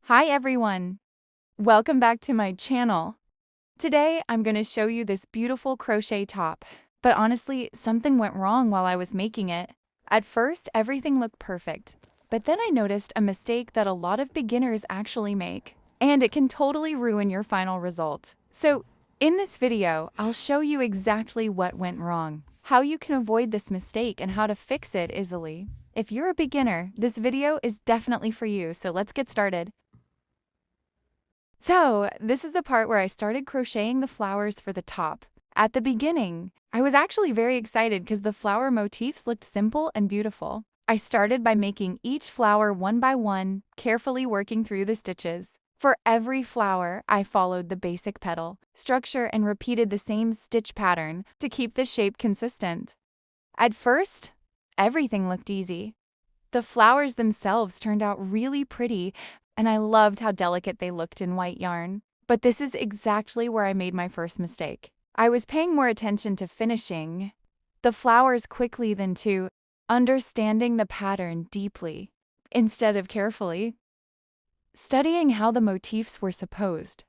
Hi everyone! Welcome back to my channel. Today I'm going to show you this beautiful crochet top. But honestly, something went wrong while I was making it. At first, everything looked perfect. But then I noticed a mistake that a lot of beginners actually make. And it can totally ruin your final result. So, in this video, I'll show you exactly what went wrong, how you can avoid this mistake, and how to fix it easily. If you're a beginner, this video is definitely for you, so let's get started. So, this is the part where I started crocheting the flowers for the top. At the beginning, I was actually very excited because the flower motifs looked simple and beautiful. I started by making each flower one by one, carefully working through the stitches. For every flower, I followed the basic petal structure and repeated the same stitch pattern to keep the shape consistent. At first, everything looked easy. The flowers themselves turned out really pretty, and I loved how delicate they looked in white yarn. But this is exactly where I made my first mistake. I was paying more attention to finishing the flowers quickly than to understanding the pattern deeply, instead of carefully studying how the motifs were supposed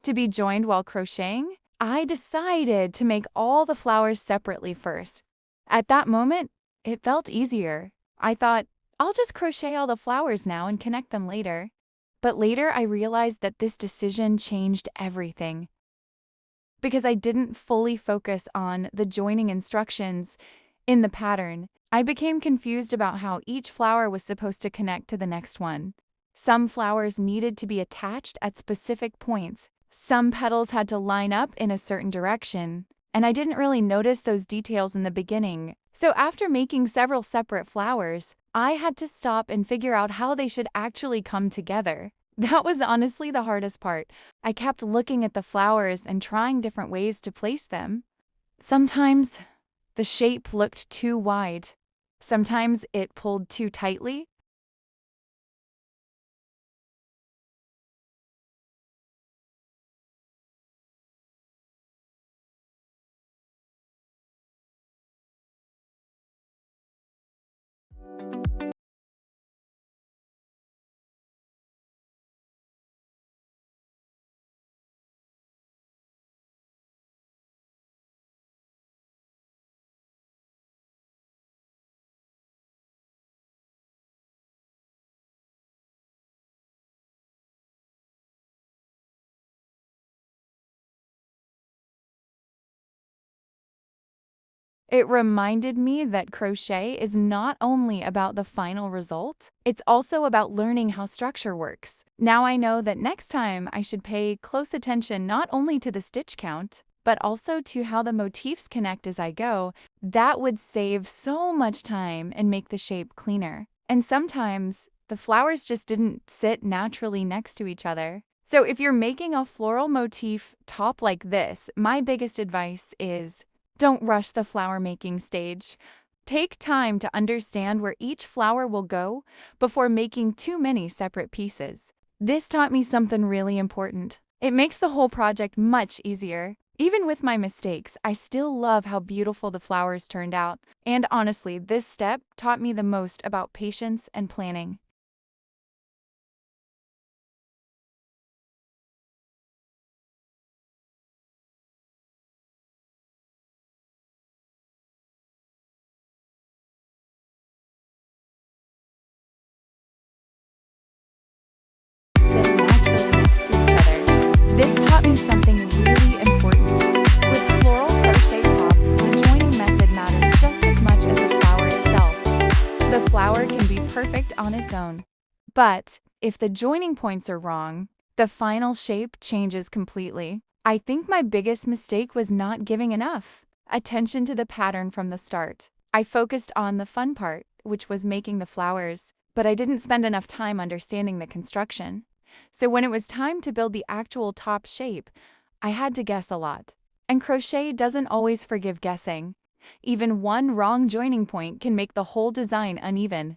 to be joined while crocheting. I decided to make all the flowers separately first. At that moment, it felt easier. I thought, I'll just crochet all the flowers now and connect them later. But later I realized that this decision changed everything. Because I didn't fully focus on the joining instructions in the pattern, I became confused about how each flower was supposed to connect to the next one. Some flowers needed to be attached at specific points. Some petals had to line up in a certain direction, and I didn't really notice those details in the beginning. So after making several separate flowers, I had to stop and figure out how they should actually come together. That was honestly the hardest part. I kept looking at the flowers and trying different ways to place them. Sometimes the shape looked too wide. Sometimes it pulled too tightly. It reminded me that crochet is not only about the final result, it's also about learning how structure works. Now I know that next time I should pay close attention not only to the stitch count, but also to how the motifs connect as I go. That would save so much time and make the shape cleaner. And sometimes, the flowers just didn't sit naturally next to each other. So if you're making a floral motif top like this, my biggest advice is don't rush the flower making stage. Take time to understand where each flower will go before making too many separate pieces. This taught me something really important. It makes the whole project much easier. Even with my mistakes, I still love how beautiful the flowers turned out. And honestly, this step taught me the most about patience and planning. Sit naturally next to each other. This taught me something really important. With floral crochet tops, the joining method matters just as much as the flower itself. The flower can be perfect on its own. But if the joining points are wrong, the final shape changes completely. I think my biggest mistake was not giving enough attention to the pattern from the start. I focused on the fun part, which was making the flowers, but I didn't spend enough time understanding the construction. So when it was time to build the actual top shape, I had to guess a lot. And crochet doesn't always forgive guessing. Even one wrong joining point can make the whole design uneven.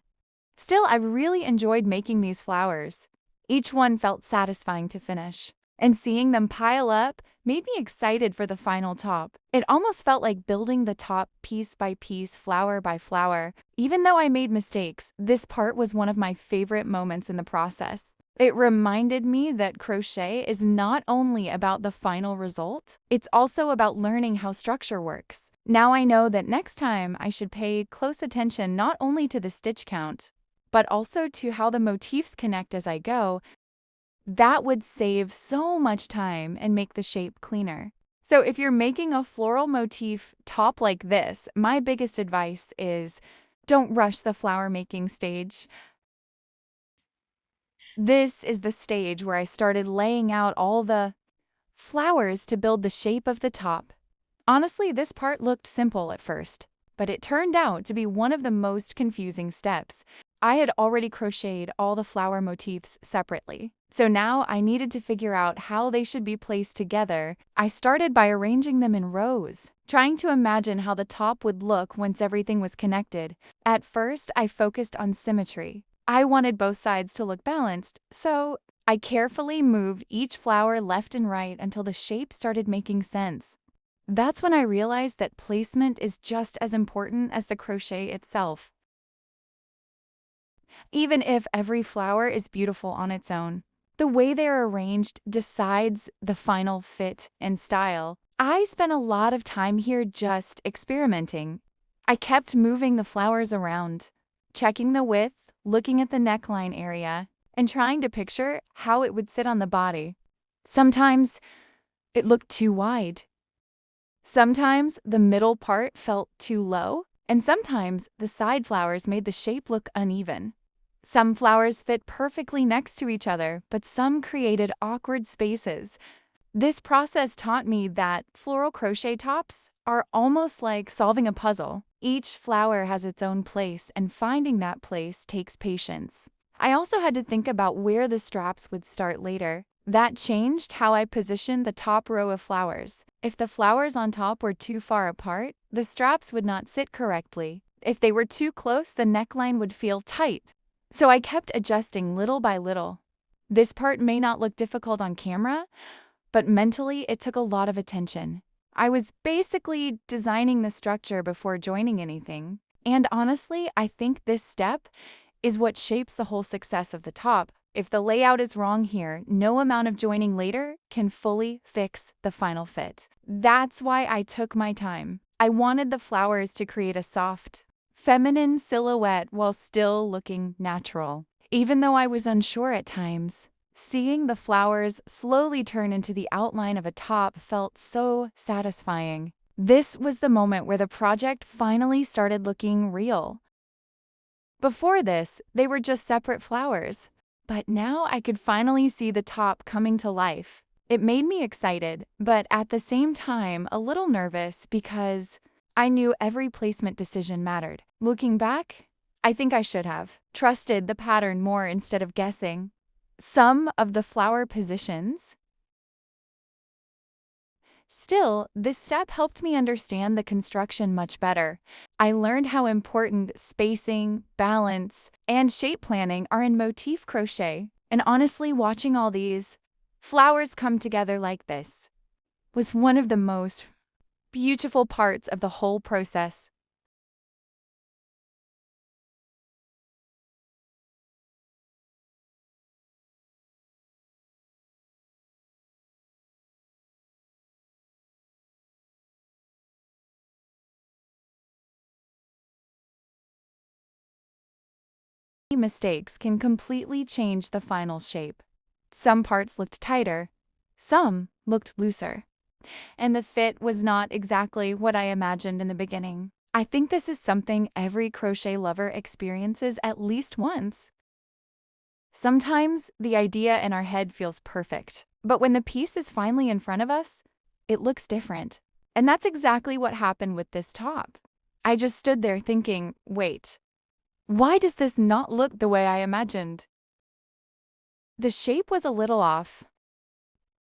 Still, I really enjoyed making these flowers. Each one felt satisfying to finish, and seeing them pile up made me excited for the final top. It almost felt like building the top piece by piece, flower by flower. Even though I made mistakes, this part was one of my favorite moments in the process. It reminded me that crochet is not only about the final result, it's also about learning how structure works. Now I know that next time I should pay close attention not only to the stitch count, but also to how the motifs connect as I go. That would save so much time and make the shape cleaner. So if you're making a floral motif top like this, my biggest advice is don't rush the flower making stage. This is the stage where I started laying out all the flowers to build the shape of the top. Honestly, this part looked simple at first, but it turned out to be one of the most confusing steps. I had already crocheted all the flower motifs separately, so now I needed to figure out how they should be placed together. I started by arranging them in rows, trying to imagine how the top would look once everything was connected. At first, I focused on symmetry. I wanted both sides to look balanced, so I carefully moved each flower left and right until the shape started making sense. That's when I realized that placement is just as important as the crochet itself. Even if every flower is beautiful on its own, the way they're arranged decides the final fit and style. I spent a lot of time here just experimenting. I kept moving the flowers around, checking the width, looking at the neckline area, and trying to picture how it would sit on the body. Sometimes it looked too wide. Sometimes the middle part felt too low, and sometimes the side flowers made the shape look uneven. Some flowers fit perfectly next to each other, but some created awkward spaces. This process taught me that floral crochet tops are almost like solving a puzzle. Each flower has its own place, and finding that place takes patience. I also had to think about where the straps would start later. That changed how I positioned the top row of flowers. If the flowers on top were too far apart, the straps would not sit correctly. If they were too close, the neckline would feel tight. So I kept adjusting little by little. This part may not look difficult on camera, but mentally it took a lot of attention. I was basically designing the structure before joining anything. And honestly, I think this step is what shapes the whole success of the top. If the layout is wrong here, no amount of joining later can fully fix the final fit. That's why I took my time. I wanted the flowers to create a soft, feminine silhouette while still looking natural. Even though I was unsure at times, seeing the flowers slowly turn into the outline of a top felt so satisfying. This was the moment where the project finally started looking real. Before this, they were just separate flowers, but now I could finally see the top coming to life. It made me excited, but at the same time a little nervous because I knew every placement decision mattered. Looking back, I think I should have trusted the pattern more instead of guessing. Some of the flower positions. Still, this step helped me understand the construction much better. I learned how important spacing, balance, and shape planning are in motif crochet, and honestly, watching all these flowers come together like this was one of the most beautiful parts of the whole process. Mistakes can completely change the final shape. Some parts looked tighter, some looked looser, and the fit was not exactly what I imagined in the beginning. I think this is something every crochet lover experiences at least once. Sometimes the idea in our head feels perfect, but when the piece is finally in front of us, it looks different. And that's exactly what happened with this top. I just stood there thinking, wait, why does this not look the way I imagined? The shape was a little off.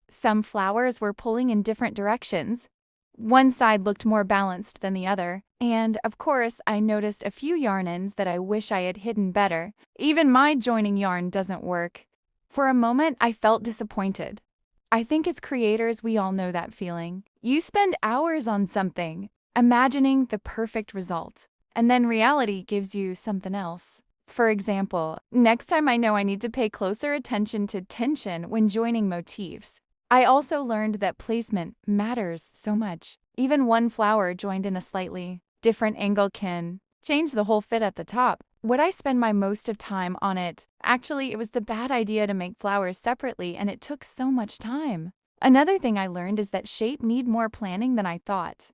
Some flowers were pulling in different directions. One side looked more balanced than the other, and of course I noticed a few yarn ends that I wish I had hidden better. Even my joining yarn doesn't work. For a moment I felt disappointed. I think as creators we all know that feeling. You spend hours on something, imagining the perfect result, and then reality gives you something else. For example, next time I know I need to pay closer attention to tension when joining motifs. I also learned that placement matters so much. Even one flower joined in a slightly different angle can change the whole fit at the top. Would I spend my most of time on it? Actually, it was the bad idea to make flowers separately, and it took so much time. Another thing I learned is that shape need more planning than I thought.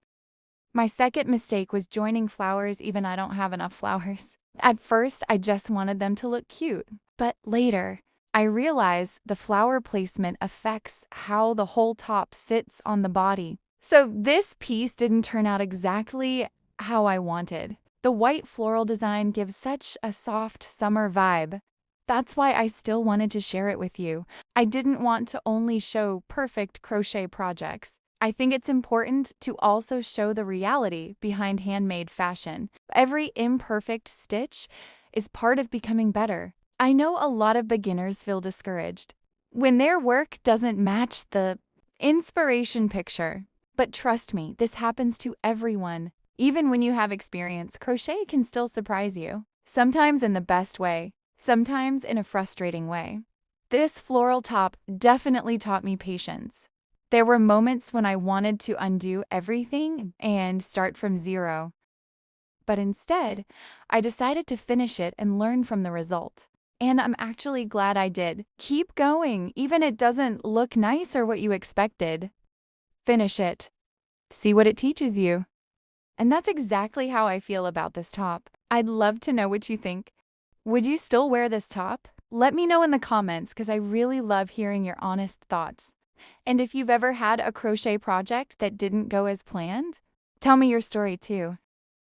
My second mistake was joining flowers even I don't have enough flowers. At first, I just wanted them to look cute, but later, I realized the flower placement affects how the whole top sits on the body. So this piece didn't turn out exactly how I wanted. The white floral design gives such a soft summer vibe. That's why I still wanted to share it with you. I didn't want to only show perfect crochet projects. I think it's important to also show the reality behind handmade fashion. Every imperfect stitch is part of becoming better. I know a lot of beginners feel discouraged when their work doesn't match the inspiration picture. But trust me, this happens to everyone. Even when you have experience, crochet can still surprise you. Sometimes in the best way, sometimes in a frustrating way. This floral top definitely taught me patience. There were moments when I wanted to undo everything and start from zero. But instead, I decided to finish it and learn from the result. And I'm actually glad I did. Keep going, even if it doesn't look nice or what you expected. Finish it. See what it teaches you. And that's exactly how I feel about this top. I'd love to know what you think. Would you still wear this top? Let me know in the comments because I really love hearing your honest thoughts. And if you've ever had a crochet project that didn't go as planned, tell me your story too.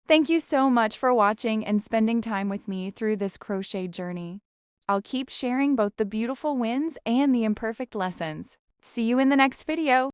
Thank you so much for watching and spending time with me through this crochet journey. I'll keep sharing both the beautiful wins and the imperfect lessons. See you in the next video.